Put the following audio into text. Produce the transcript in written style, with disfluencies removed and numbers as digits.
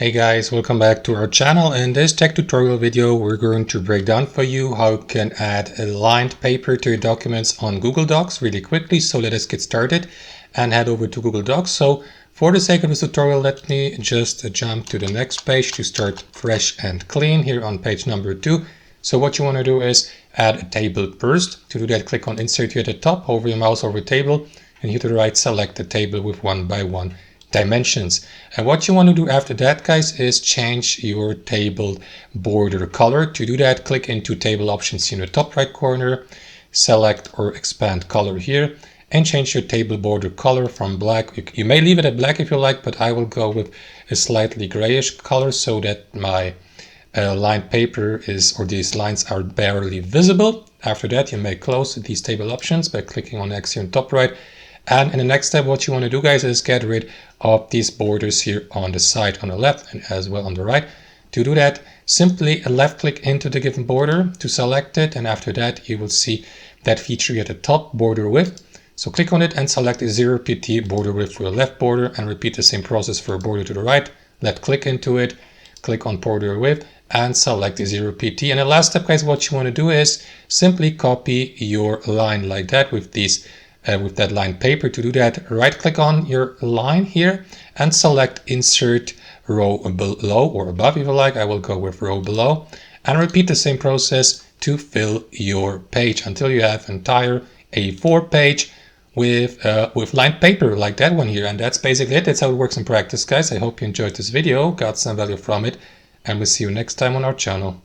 Hey guys, welcome back to our channel. In this tech tutorial video, we're going to break down for you how you can add a lined paper to your documents on Google Docs really quickly. So let us get started and head over to Google Docs. So for the sake of this tutorial, let me just jump to the next page to start fresh and clean here on page number 2. So what you want to do is add a table first. To do that, click on Insert here at the top, hover your mouse over table, and here to the right, select the table with 1x1 dimensions. And what you want to do after that, guys, is change your table border color. To do that, click into table options in the top right corner, select or expand color here, and change your table border color from black. You may leave it at black if you like, but I will go with a slightly grayish color so that my lined paper is, or these lines are barely visible. After that, you may close these table options by clicking on X here in top right. And in the next step, what you want to do, guys, is get rid of these borders here on the side on the left and as well on the right. To do that, simply left click into the given border to select it. And after that, you will see that feature here at the top, border width. So click on it and select 0 pt border width for the left border, and repeat the same process for a border to the right. Left click into it, click on border width and select 0 pt. And the last step, guys, what you want to do is simply copy your line like that with these with that line paper. To do that, right click on your line here and select insert row below or above if you like. I will go with row below, and repeat the same process to fill your page until you have entire A4 page with lined paper like that one here. And that's basically it. That's how it works in practice, guys. I hope you enjoyed this video, got some value from it, and we'll see you next time on our channel.